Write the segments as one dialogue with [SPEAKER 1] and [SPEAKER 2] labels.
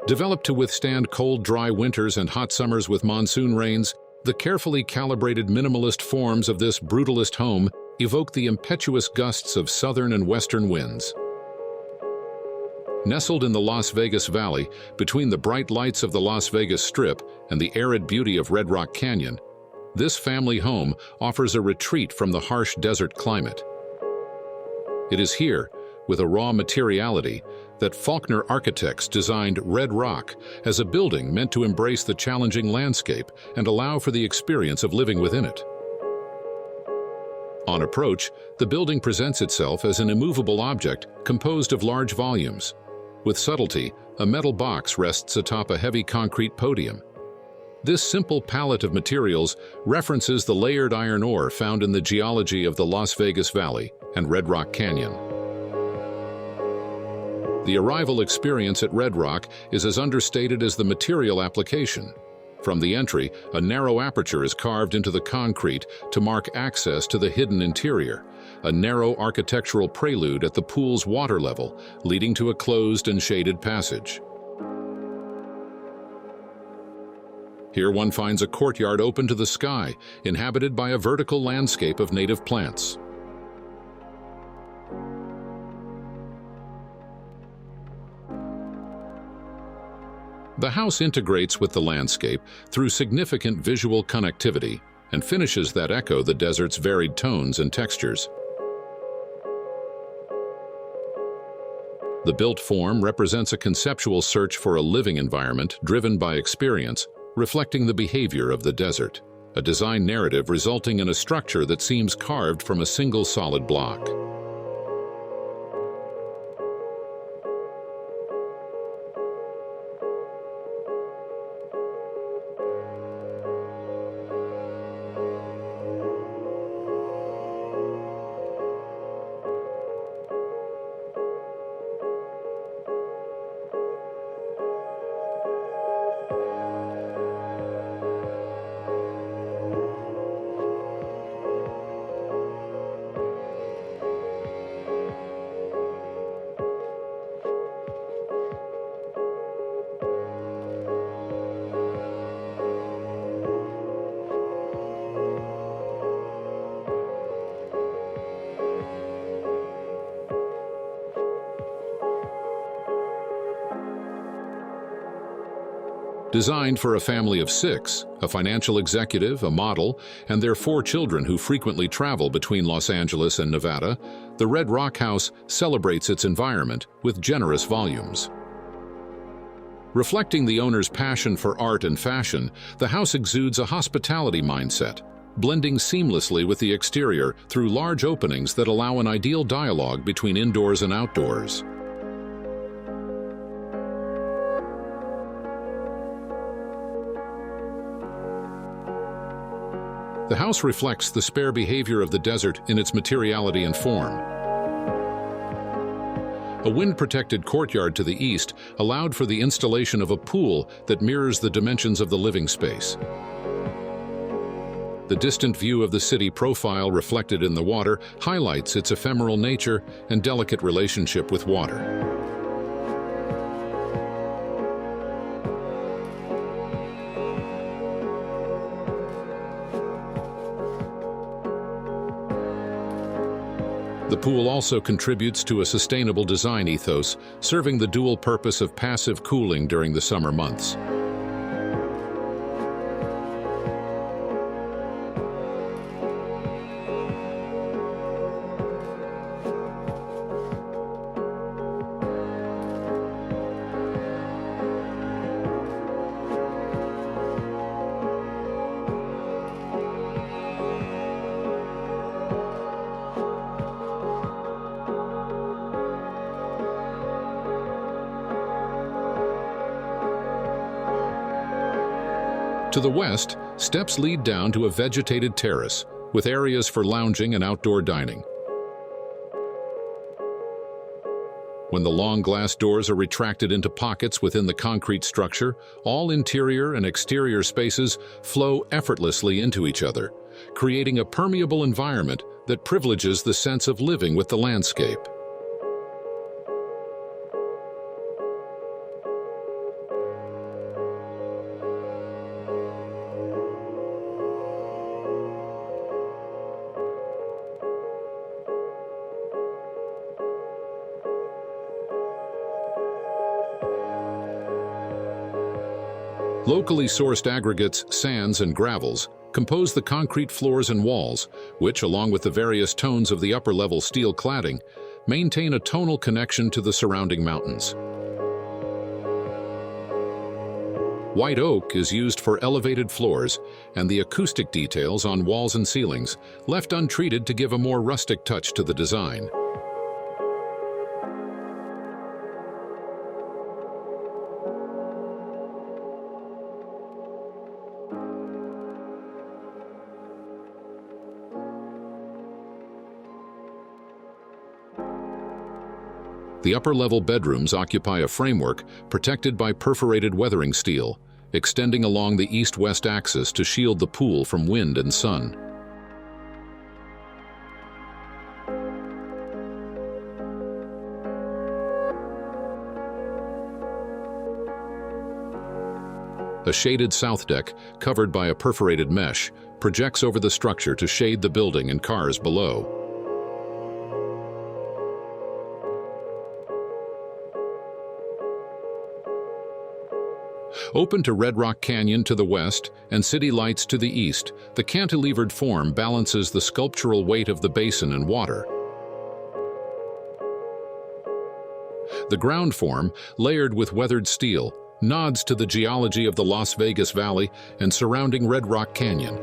[SPEAKER 1] Developed to withstand cold, dry winters and hot summers with monsoon rains, the carefully calibrated minimalist forms of this brutalist home evoke the impetuous gusts of southern and western winds. Nestled in the Las Vegas Valley, between the bright lights of the Las Vegas Strip and the arid beauty of Red Rock Canyon, this family home offers a retreat from the harsh desert climate. It is here, with a raw materiality, that Faulkner Architects designed Red Rock as a building meant to embrace the challenging landscape and allow for the experience of living within it. On approach, the building presents itself as an immovable object composed of large volumes. With subtlety, a metal box rests atop a heavy concrete podium. This simple palette of materials references the layered iron ore found in the geology of the Las Vegas Valley and Red Rock Canyon. The arrival experience at Red Rock is as understated as the material application. From the entry, a narrow aperture is carved into the concrete to mark access to the hidden interior, a narrow architectural prelude at the pool's water level, leading to a closed and shaded passage. Here one finds a courtyard open to the sky, inhabited by a vertical landscape of native plants. The house integrates with the landscape through significant visual connectivity and finishes that echo the desert's varied tones and textures. The built form represents a conceptual search for a living environment driven by experience, reflecting the behavior of the desert, a design narrative resulting in a structure that seems carved from a single solid block. Designed for a family of 6, a financial executive, a model, and their 4 children who frequently travel between Los Angeles and Nevada, the Red Rock House celebrates its environment with generous volumes. Reflecting the owner's passion for art and fashion, the house exudes a hospitality mindset, blending seamlessly with the exterior through large openings that allow an ideal dialogue between indoors and outdoors. The house reflects the spare behavior of the desert in its materiality and form. A wind-protected courtyard to the east allowed for the installation of a pool that mirrors the dimensions of the living space. The distant view of the city profile reflected in the water highlights its ephemeral nature and delicate relationship with water. The pool also contributes to a sustainable design ethos, serving the dual purpose of passive cooling during the summer months. To the west, steps lead down to a vegetated terrace, with areas for lounging and outdoor dining. When the long glass doors are retracted into pockets within the concrete structure, all interior and exterior spaces flow effortlessly into each other, creating a permeable environment that privileges the sense of living with the landscape. Locally sourced aggregates, sands, and gravels compose the concrete floors and walls, which, along with the various tones of the upper-level steel cladding, maintain a tonal connection to the surrounding mountains. White oak is used for elevated floors, and the acoustic details on walls and ceilings left untreated to give a more rustic touch to the design. The upper-level bedrooms occupy a framework protected by perforated weathering steel, extending along the east-west axis to shield the pool from wind and sun. A shaded south deck, covered by a perforated mesh, projects over the structure to shade the building and cars below. Open to Red Rock Canyon to the west and city lights to the east, the cantilevered form balances the sculptural weight of the basin and water. The ground form, layered with weathered steel, nods to the geology of the Las Vegas Valley and surrounding Red Rock Canyon.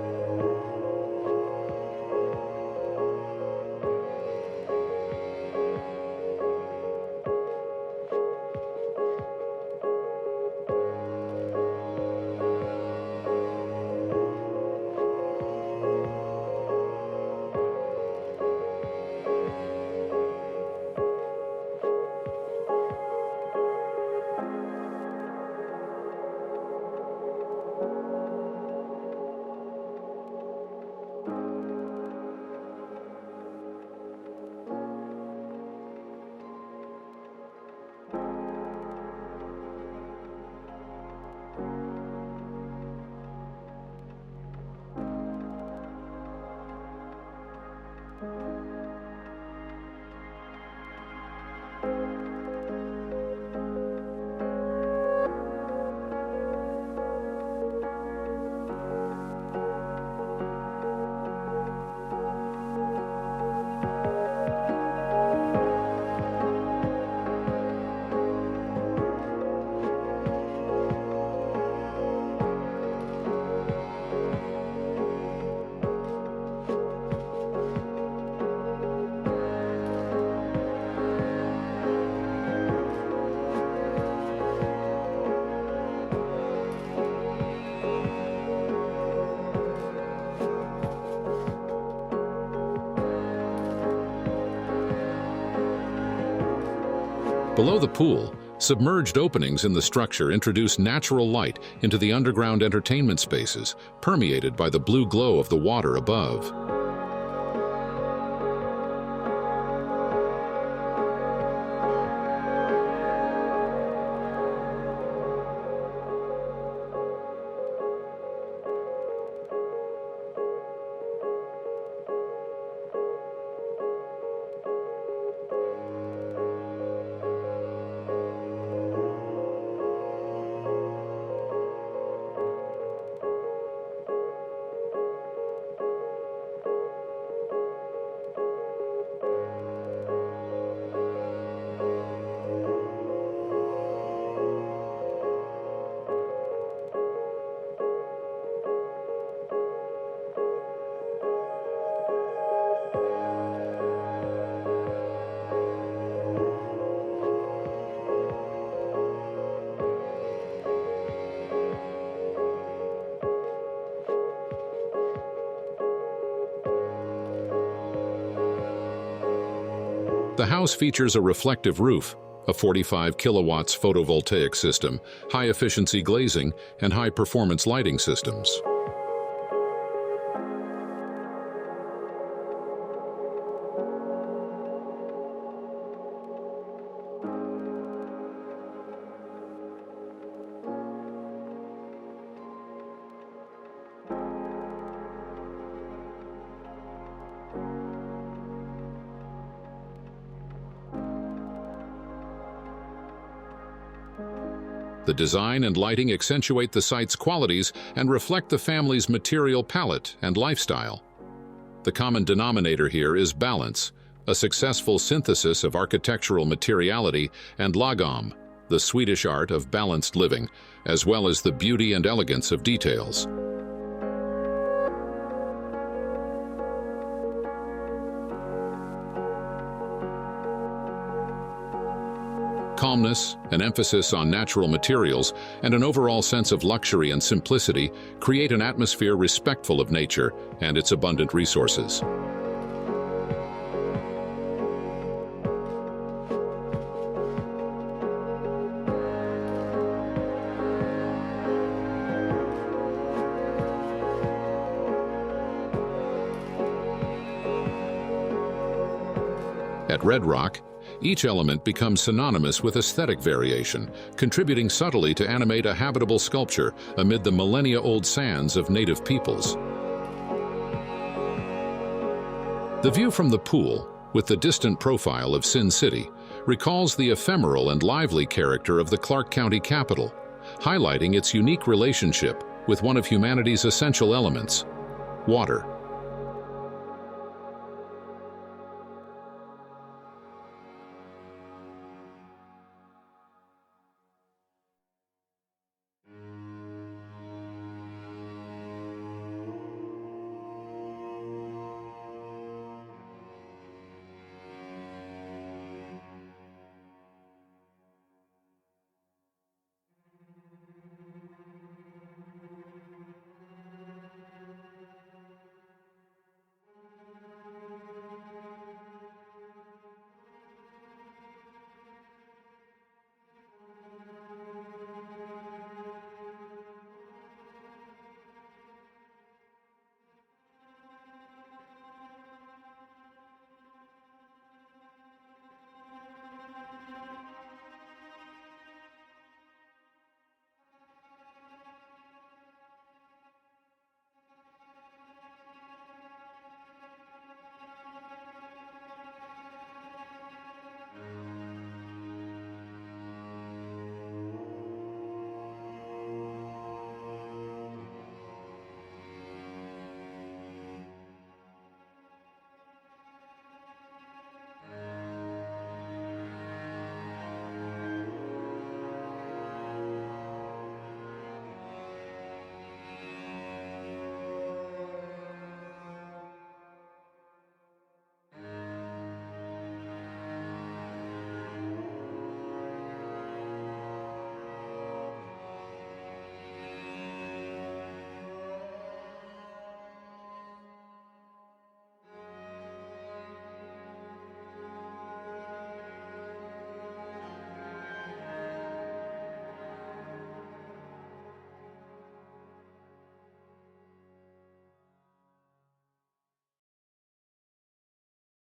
[SPEAKER 1] Below the pool, submerged openings in the structure introduce natural light into the underground entertainment spaces, permeated by the blue glow of the water above. The house features a reflective roof, a 45 kilowatts photovoltaic system, high-efficiency glazing, and high-performance lighting systems. The design and lighting accentuate the site's qualities and reflect the family's material palette and lifestyle. The common denominator here is balance, a successful synthesis of architectural materiality and lagom, the Swedish art of balanced living, as well as the beauty and elegance of details. Calmness, an emphasis on natural materials, and an overall sense of luxury and simplicity create an atmosphere respectful of nature and its abundant resources. At Red Rock, each element becomes synonymous with aesthetic variation, contributing subtly to animate a habitable sculpture amid the millennia-old sands of native peoples. The view from the pool, with the distant profile of Sin City, recalls the ephemeral and lively character of the Clark County capital, highlighting its unique relationship with one of humanity's essential elements, water.